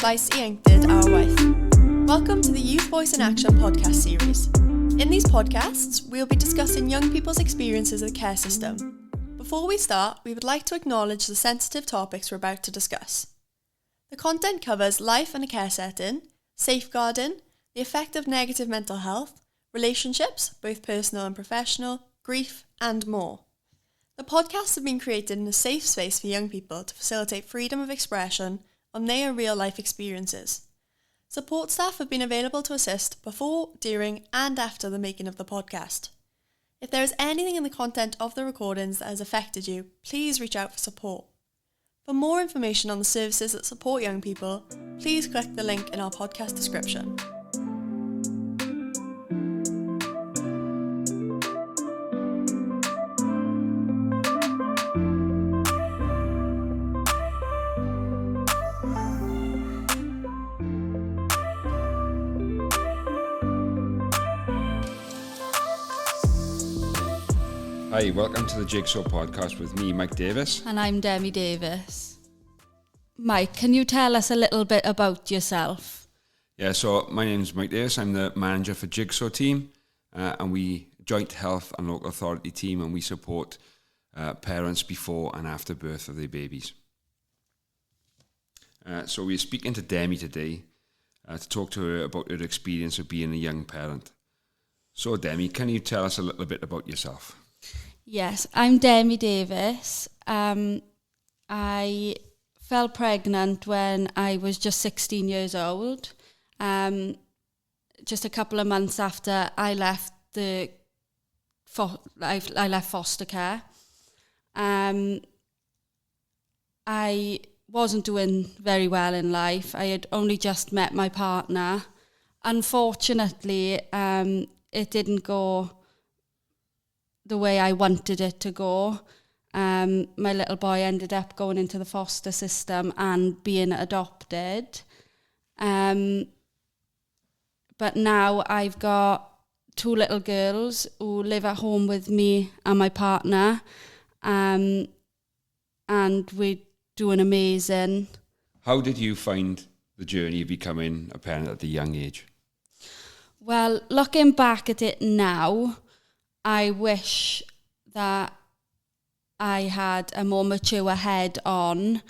advice ieuenctid our wife. Welcome to the Youth Voice in Action podcast series. In these podcasts, we'll be discussing young people's experiences of the care system. Before we start, we would like to acknowledge the sensitive topics we're about to discuss. The content covers life in a care setting, safeguarding, the effect of negative mental health, relationships, both personal and professional, grief, and more. The podcasts have been created in a safe space for young people to facilitate freedom of expression on their real-life experiences. Support staff have been available to assist before, during, and after the making of the podcast. If there is anything in the content of the recordings that has affected you, please reach out for support. For more information on the services that support young people, please click the link in our podcast description. Hi, welcome to the Jigso podcast with me, Mike Davis. And I'm Demi Davis. Mike, can you tell us a little bit about yourself? Yeah, so my name's Mike Davis. I'm the manager for Jigso team, and we joint health and local authority team, and we support parents before and after birth of their babies. So we're speaking to Demi today to talk to her about her experience of being a young parent. So Demi, can you tell us a little bit about yourself? Yes, I'm Demi Davis. I fell pregnant when I was just 16 years old. Just a couple of months after I left I left foster care. I wasn't doing very well in life. I had only just met my partner. Unfortunately, it didn't go the way I wanted it to go. My little boy ended up going into the foster system and being adopted. But now I've got two little girls who live at home with me and my partner. And we're doing amazing. How did you find the journey of becoming a parent at a young age? Well, looking back at it now, I wish that I had a more mature head on,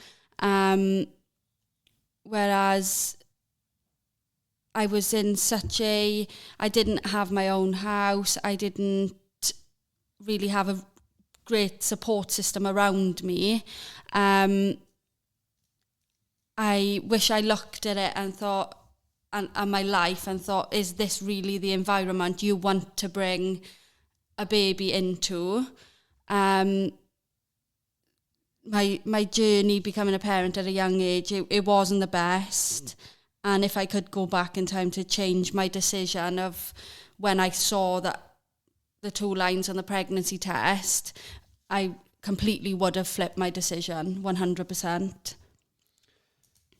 whereas I was in I didn't have my own house, I didn't really have a great support system around me. I wish I looked at it and thought, and my life, and thought, is this really the environment you want to bring a baby into? My journey becoming a parent at a young age, it wasn't the best. And if I could go back in time to change my decision of when I saw that the 2 lines on the pregnancy test, I completely would have flipped my decision, 100%.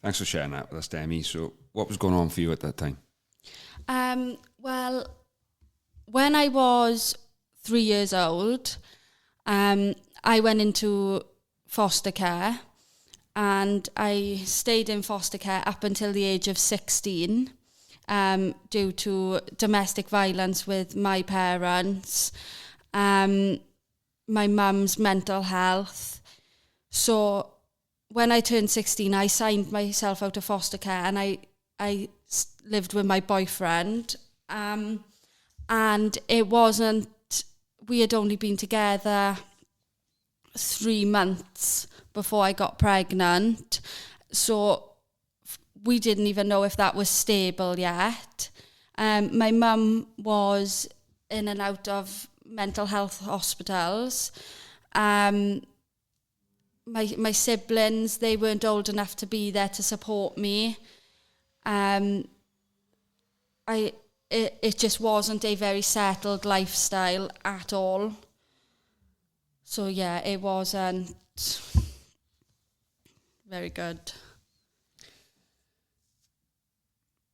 Thanks for sharing that with us, Demi. So what was going on for you at that time? Well, when I was 3 years old, I went into foster care, and I stayed in foster care up until the age of 16 due to domestic violence with my parents, my mum's mental health. So when I turned 16, I signed myself out of foster care, and I lived with my boyfriend, and it wasn't, we had only been together 3 months before I got pregnant, so we didn't even know if that was stable yet. My mum was in and out of mental health hospitals. My siblings, they weren't old enough to be there to support me. It just wasn't a very settled lifestyle at all. So yeah, it wasn't very good.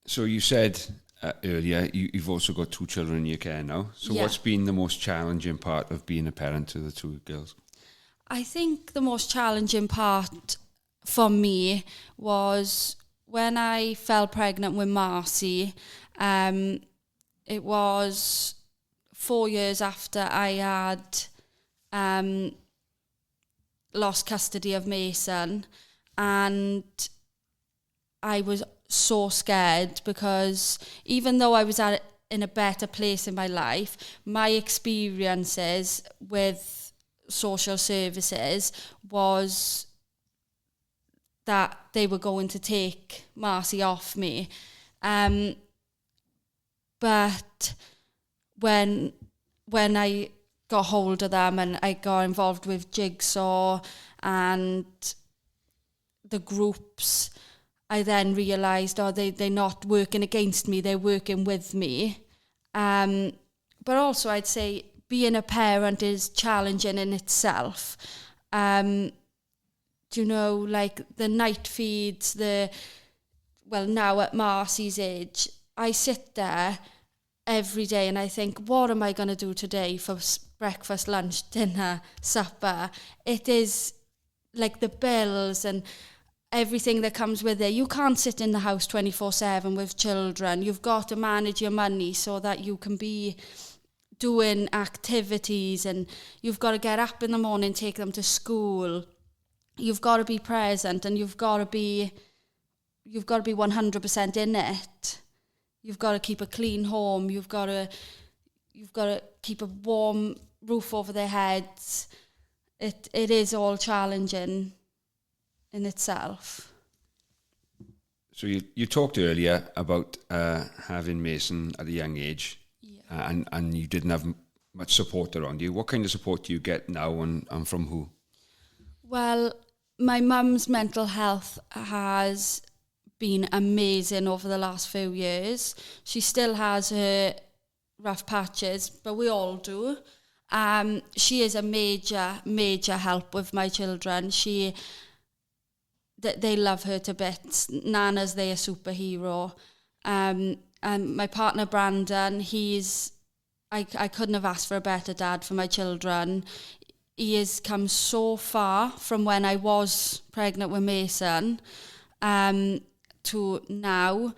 So you said earlier you've also got 2 children in your care now. So Yeah. What's been the most challenging part of being a parent to the 2 girls? I think the most challenging part for me was when I fell pregnant with Marcy, it was 4 years after I had lost custody of Mason, and I was so scared because even though I was in a better place in my life, my experiences with social services was that they were going to take Marcy off me. But when I got hold of them and I got involved with Jigso and the groups, I then realised, they're not working against me, they're working with me. But also I'd say being a parent is challenging in itself. Like the night feeds, now at Marcy's age, I sit there every day and I think, what am I going to do today for breakfast, lunch, dinner, supper? It is like the bills and everything that comes with it. You can't sit in the house 24/7 with children. You've got to manage your money so that you can be doing activities, and you've got to get up in the morning, take them to school. You've got to be present, and you've got to be 100% in it. You've got to keep a clean home. You've got to keep a warm roof over their heads. It is all challenging in itself. So you talked earlier about having Mason at a young age, and you didn't have much support around you. What kind of support do you get now, and from who? Well, my mum's mental health has been amazing over the last few years. She still has her rough patches, but we all do. She is a major help with my children. They love her to bits. Nana's their superhero. And my partner Brandon, I couldn't have asked for a better dad for my children. He has come so far from when I was pregnant with Mason to now.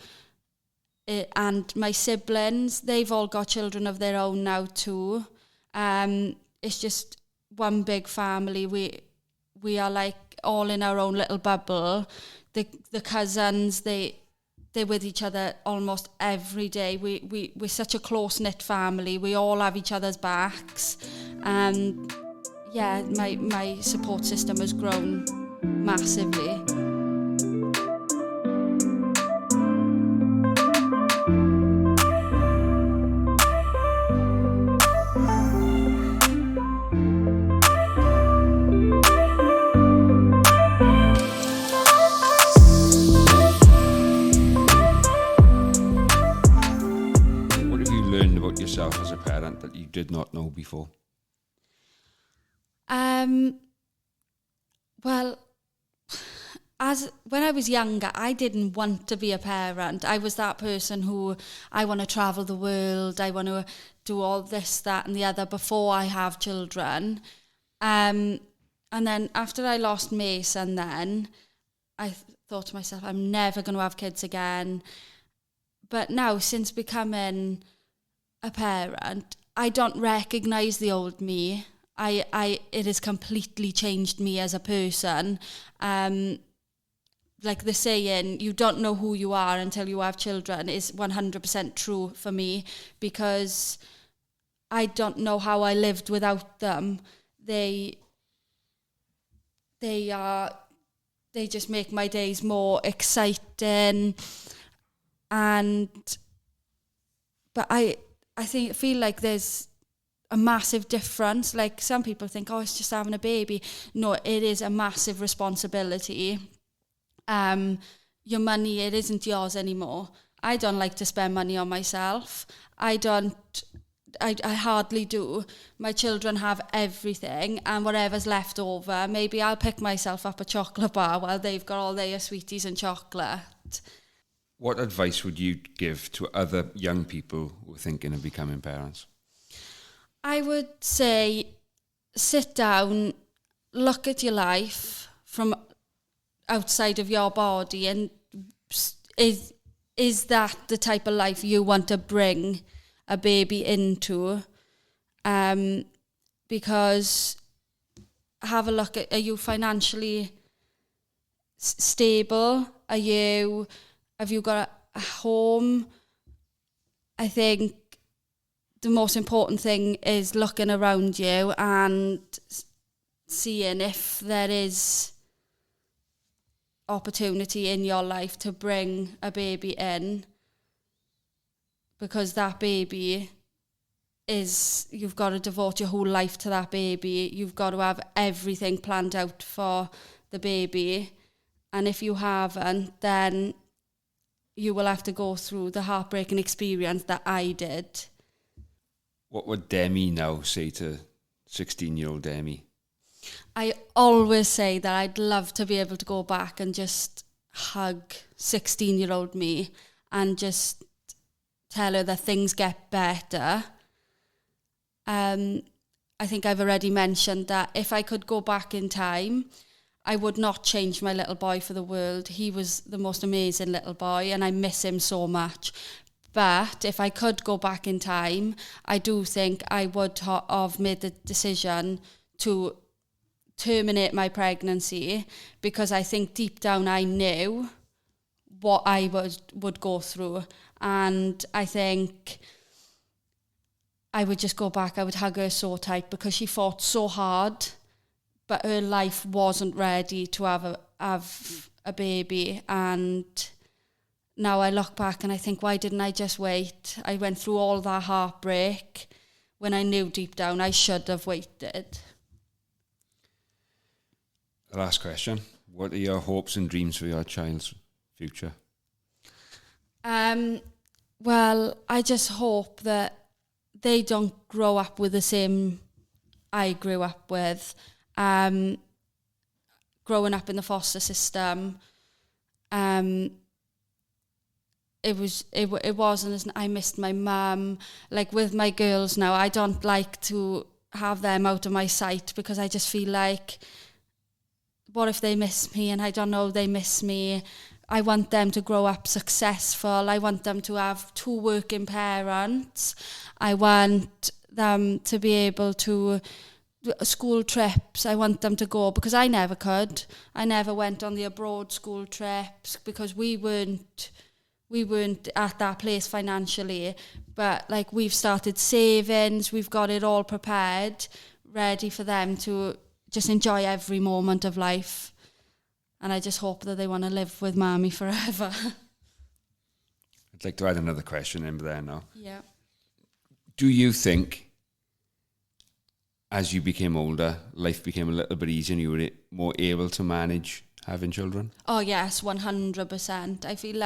And my siblings, they've all got children of their own now too. It's just one big family. We are like all in our own little bubble. The cousins, they're with each other almost every day. We're such a close-knit family. We all have each other's backs. And my support system has grown massively. Yourself as a parent that you did not know before? Well, when I was younger, I didn't want to be a parent. I was that person who, I want to travel the world, I want to do all this, that and the other before I have children. And then after I lost Mason, then I thought to myself, I'm never going to have kids again. But now, since becoming a parent, I don't recognise the old me. It has completely changed me as a person. Like the saying, you don't know who you are until you have children, is 100% true for me, because I don't know how I lived without them. They just make my days more exciting, but I feel like there's a massive difference. Like some people think, it's just having a baby. No, it is a massive responsibility. Your money, it isn't yours anymore. I don't like to spend money on myself. I hardly do. My children have everything, and whatever's left over, maybe I'll pick myself up a chocolate bar while they've got all their sweeties and chocolate. What advice would you give to other young people who are thinking of becoming parents? I would say sit down, look at your life from outside of your body and is that the type of life you want to bring a baby into? Because have a look at, are you financially stable? Have you got a home? I think the most important thing is looking around you and seeing if there is opportunity in your life to bring a baby in, because that baby is, you've got to devote your whole life to that baby. You've got to have everything planned out for the baby, and if you haven't, then you will have to go through the heartbreaking experience that I did. What would Demi now say to 16-year-old Demi? I always say that I'd love to be able to go back and just hug 16-year-old me and just tell her that things get better. I think I've already mentioned that if I could go back in time, I would not change my little boy for the world. He was the most amazing little boy and I miss him so much. But if I could go back in time, I do think I would have made the decision to terminate my pregnancy, because I think deep down I knew what I would go through, and I think I would just go back. I would hug her so tight, because she fought so hard, but her life wasn't ready to have a baby. And now I look back and I think, why didn't I just wait? I went through all that heartbreak when I knew deep down I should have waited. The last question. What are your hopes and dreams for your child's future? Well, I just hope that they don't grow up with the same I grew up with. Growing up in the foster system, it wasn't. I missed my mum. Like with my girls now, I don't like to have them out of my sight, because I just feel like, what if they miss me? And I don't know, they miss me. I want them to grow up successful. I want them to have 2 working parents. I want them to be able to school trips. I want them to go, because I never could. I never went on the abroad school trips because we weren't at that place financially. But like, we've started savings, we've got it all prepared, ready for them to just enjoy every moment of life. And I just hope that they want to live with Mommy forever. I'd like to add another question in there now. Yeah. Do you think, as you became older, life became a little bit easier and you were more able to manage having children? Oh yes, 100%. I feel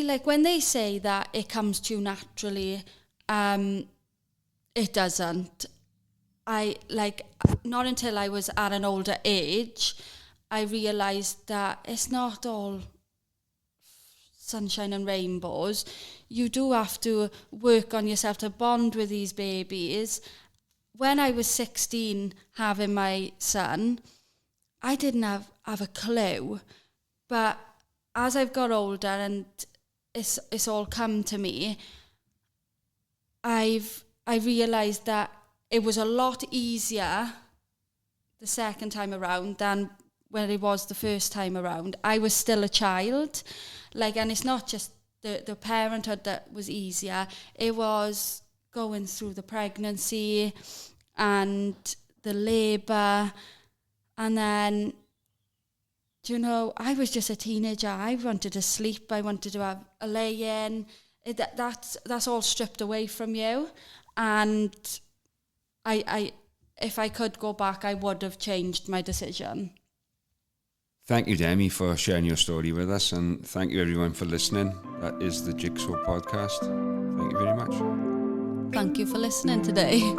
like when they say that it comes to you naturally, it doesn't. Not until I was at an older age, I realised that it's not all sunshine and rainbows. You do have to work on yourself to bond with these babies. When I was 16 having my son, I didn't have a clue. But as I've got older and it's all come to me, I realised that it was a lot easier the second time around than when it was the first time around. I was still a child, and it's not just the parenthood that was easier. It was going through the pregnancy and the labour, and then, I was just a teenager. I wanted to sleep. I wanted to have a lay-in. That's all stripped away from you, and if I could go back, I would have changed my decision. Thank you, Demi, for sharing your story with us, and thank you everyone for listening. That is the Jigso podcast. Thank you very much. Thank you for listening today.